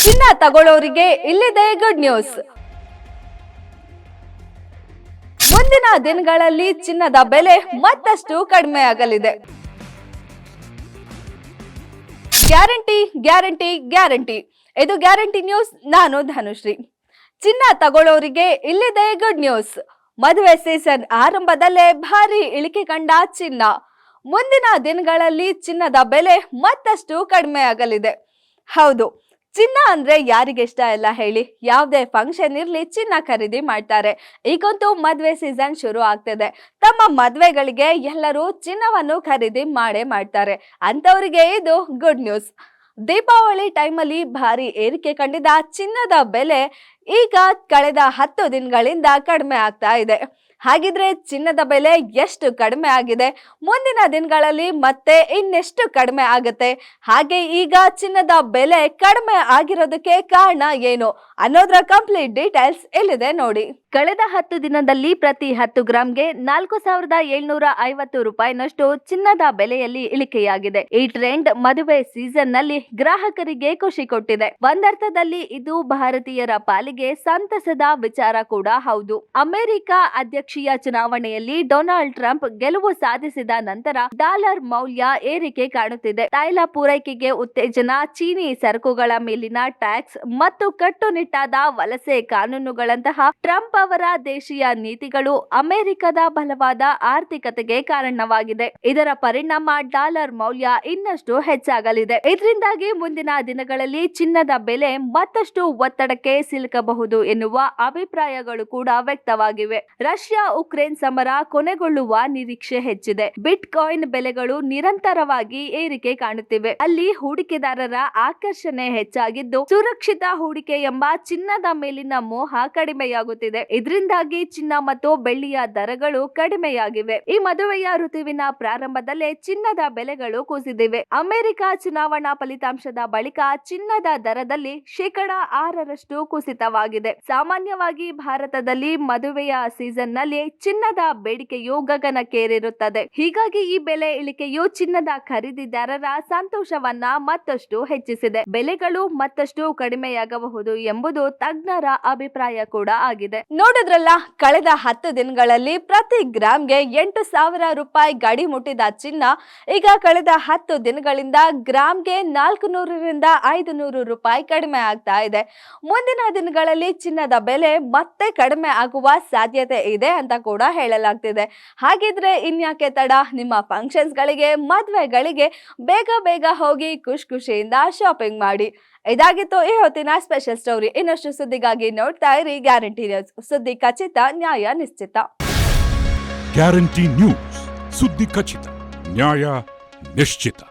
ಚಿನ್ನ ತಗೊಳ್ಳೋರಿಗೆ ಇಲ್ಲಿದೆ good news. ಮುಂದಿನ ದಿನಗಳಲ್ಲಿ ಚಿನ್ನದ ಬೆಲೆ ಮತ್ತಷ್ಟು ಕಡಿಮೆಯಾಗಲಿದೆ. Guarantee guarantee guarantee. ಇದು ಗ್ಯಾರಂಟಿ ನ್ಯೂಸ್. ನಾನು ಧನುಶ್ರೀ. ಚಿನ್ನ ತಗೊಳ್ಳೋರಿಗೆ ಇಲ್ಲಿದೆ ಗುಡ್ ನ್ಯೂಸ್. ಮದುವೆ ಸೀಸನ್ ಆರಂಭದಲ್ಲೇ ಭಾರಿ ಇಳಿಕೆ ಕಂಡ ಚಿನ್ನ. ಮುಂದಿನ ದಿನಗಳಲ್ಲಿ ಚಿನ್ನದ ಬೆಲೆ ಮತ್ತಷ್ಟು ಕಡಿಮೆಯಾಗಲಿದೆ. ಹೌದು, ಚಿನ್ನ ಅಂದ್ರೆ ಯಾರಿಗೆ ಇಷ್ಟ ಇಲ್ಲ ಹೇಳಿ? ಯಾವುದೇ ಫಂಕ್ಷನ್ ಇರ್ಲಿ ಚಿನ್ನ ಖರೀದಿ ಮಾಡ್ತಾರೆ. ಈಗಂತೂ ಮದ್ವೆ ಸೀಸನ್ ಶುರು ಆಗ್ತಿದೆ. ತಮ್ಮ ಮದ್ವೆಗಳಿಗೆ ಎಲ್ಲರೂ ಚಿನ್ನವನ್ನು ಖರೀದಿ ಮಾಡೇ ಮಾಡ್ತಾರೆ. ಅಂತವರಿಗೆ ಇದು ಗುಡ್ ನ್ಯೂಸ್. ದೀಪಾವಳಿ ಟೈಮಲ್ಲಿ ಭಾರಿ ಏರಿಕೆ ಕಂಡಿದ್ದ ಚಿನ್ನದ ಬೆಲೆ ಈಗ ಕಳೆದ 10 ದಿನಗಳಿಂದ ಕಡಿಮೆ ಆಗ್ತಾ ಇದೆ. ಹಾಗಿದ್ರೆ ಚಿನ್ನದ ಬೆಲೆ ಎಷ್ಟು ಕಡಿಮೆ ಆಗಿದೆ? ಮುಂದಿನ ದಿನಗಳಲ್ಲಿ ಮತ್ತೆ ಇನ್ನೆಷ್ಟು ಕಡಿಮೆ ಆಗುತ್ತೆ? ಹಾಗೆ ಈಗ ಚಿನ್ನದ ಬೆಲೆ ಕಡಿಮೆ ಆಗಿರೋದಕ್ಕೆ ಕಾರಣ ಏನು ಅನ್ನೋದ್ರ ಕಂಪ್ಲೀಟ್ ಡೀಟೇಲ್ಸ್ ಇಲ್ಲಿದೆ ನೋಡಿ. ಕಳೆದ 10 ದಿನದಲ್ಲಿ ಪ್ರತಿ 10 ಗ್ರಾಂಗೆ 4750 ರೂಪಾಯಿನಷ್ಟು ಚಿನ್ನದ ಬೆಲೆಯಲ್ಲಿ ಇಳಿಕೆಯಾಗಿದೆ. ಈ ಟ್ರೆಂಡ್ ಮದುವೆ ಸೀಸನ್ ನಲ್ಲಿ ಗ್ರಾಹಕರಿಗೆ ಖುಷಿ ಕೊಟ್ಟಿದೆ. ಒಂದರ್ಥದಲ್ಲಿ ಇದು ಭಾರತೀಯರ ಪಾಲಿಗೆ ಸಂತಸದ ವಿಚಾರ ಕೂಡ ಹೌದು. ಅಮೆರಿಕ ಅಧ್ಯಕ್ಷೀಯ ಚುನಾವಣೆಯಲ್ಲಿ ಡೊನಾಲ್ಡ್ ಟ್ರಂಪ್ ಗೆಲುವು ಸಾಧಿಸಿದ ನಂತರ ಡಾಲರ್ ಮೌಲ್ಯ ಏರಿಕೆ ಕಾಣುತ್ತಿದೆ. ತೈಲ ಪೂರೈಕೆಗೆ ಉತ್ತೇಜನ, ಚೀನಿ ಸರಕುಗಳ ಮೇಲಿನ ಟ್ಯಾಕ್ಸ್ ಮತ್ತು ಕಟ್ಟುನಿಟ್ಟಾದ ವಲಸೆ ಕಾನೂನುಗಳಂತಹ ಟ್ರಂಪ್ ಅವರ ದೇಶೀಯ ನೀತಿಗಳು ಅಮೆರಿಕದ ಬಲವಾದ ಆರ್ಥಿಕತೆಗೆ ಕಾರಣವಾಗಿದೆ. ಇದರ ಪರಿಣಾಮ ಡಾಲರ್ ಮೌಲ್ಯ ಇನ್ನಷ್ಟು ಹೆಚ್ಚಾಗಲಿದೆ. ಇದರಿಂದಾಗಿ ಮುಂದಿನ ದಿನಗಳಲ್ಲಿ ಚಿನ್ನದ ಬೆಲೆ ಮತ್ತಷ್ಟು ಒತ್ತಡಕ್ಕೆ ಸಿಲುಕಬಹುದು ಎನ್ನುವ ಅಭಿಪ್ರಾಯಗಳು ಕೂಡ ವ್ಯಕ್ತವಾಗಿವೆ. ರಷ್ಯಾ ಉಕ್ರೇನ್ ಸಮರ ಕೊನೆಗೊಳ್ಳುವ ನಿರೀಕ್ಷೆ ಹೆಚ್ಚಿದೆ. ಬಿಟ್ ಕಾಯಿನ್ ಬೆಲೆಗಳು ನಿರಂತರವಾಗಿ ಏರಿಕೆ ಕಾಣುತ್ತಿವೆ. ಅಲ್ಲಿ ಹೂಡಿಕೆದಾರರ ಆಕರ್ಷಣೆ ಹೆಚ್ಚಾಗಿದ್ದು, ಸುರಕ್ಷಿತ ಹೂಡಿಕೆ ಎಂಬ ಚಿನ್ನದ ಮೇಲಿನ ಮೋಹ ಕಡಿಮೆಯಾಗುತ್ತಿದೆ. ಇದರಿಂದಾಗಿ ಚಿನ್ನ ಮತ್ತು ಬೆಳ್ಳಿಯ ದರಗಳು ಕಡಿಮೆಯಾಗಿವೆ. ಈ ಮದುವೆಯ ಋತುವಿನ ಪ್ರಾರಂಭದಲ್ಲೇ ಚಿನ್ನದ ಬೆಲೆಗಳು ಕುಸಿದಿವೆ. ಅಮೆರಿಕ ಚುನಾವಣಾ ಫಲಿತಾಂಶದ ಬಳಿಕ ಚಿನ್ನದ ದರದಲ್ಲಿ 6% ಕುಸಿತವಾಗಿದೆ. ಸಾಮಾನ್ಯವಾಗಿ ಭಾರತದಲ್ಲಿ ಮದುವೆಯ ಸೀಸನ್ ನಲ್ಲಿ ಚಿನ್ನದ ಬೇಡಿಕೆಯು ಗಗನಕ್ಕೇರಿರುತ್ತದೆ. ಹೀಗಾಗಿ ಈ ಬೆಲೆ ಇಳಿಕೆಯು ಚಿನ್ನದ ಖರೀದಿದಾರರ ಸಂತೋಷವನ್ನ ಮತ್ತಷ್ಟು ಹೆಚ್ಚಿಸಿದೆ. ಬೆಲೆಗಳು ಮತ್ತಷ್ಟು ಕಡಿಮೆಯಾಗಬಹುದು ಎಂಬುದು ತಜ್ಞರ ಅಭಿಪ್ರಾಯ ಕೂಡ ಆಗಿದೆ. ನೋಡಿದ್ರಲ್ಲ, ಕಳೆದ 10 ದಿನಗಳಲ್ಲಿ ಪ್ರತಿ ಗ್ರಾಂಗೆ 8000 ರೂಪಾಯಿ ಗಡಿ ಮುಟ್ಟಿದ ಚಿನ್ನ ಈಗ ಕಳೆದ 10 ದಿನಗಳಿಂದ ಗ್ರಾಂಗೆ 400 ರಿಂದ 500 ರೂಪಾಯಿ ಕಡಿಮೆ ಆಗ್ತಾ ಇದೆ. ಮುಂದಿನ ದಿನಗಳಲ್ಲಿ ಚಿನ್ನದ ಬೆಲೆ ಮತ್ತೆ ಕಡಿಮೆ ಆಗುವ ಸಾಧ್ಯತೆ ಇದೆ ಅಂತ ಕೂಡ ಹೇಳಲಾಗ್ತಿದೆ. ಹಾಗಿದ್ರೆ ಇನ್ಯಾಕೆ ತಡ? ನಿಮ್ಮ ಫಂಕ್ಷನ್ಸ್ ಗಳಿಗೆ, ಮದ್ವೆಗಳಿಗೆ ಬೇಗ ಹೋಗಿ ಖುಷಿಯಿಂದ ಶಾಪಿಂಗ್ ಮಾಡಿ. ಇದಾಗಿತ್ತು ಈ ಹೊತ್ತಿನ ಸ್ಪೆಷಲ್ ಸ್ಟೋರಿ. ಇನ್ನಷ್ಟು ಸುದ್ದಿಗಾಗಿ ನೋಡ್ತಾ ಇರಿ ಗ್ಯಾರಂಟಿ ನ್ಯೂಸ್. ಸುದ್ದಿ ಖಚಿತ, ನ್ಯಾಯ ನಿಶ್ಚಿತ. ಗ್ಯಾರಂಟಿ ನ್ಯೂಸ್, ಸುದ್ದಿ ಖಚಿತ, ನ್ಯಾಯ ನಿಶ್ಚಿತ.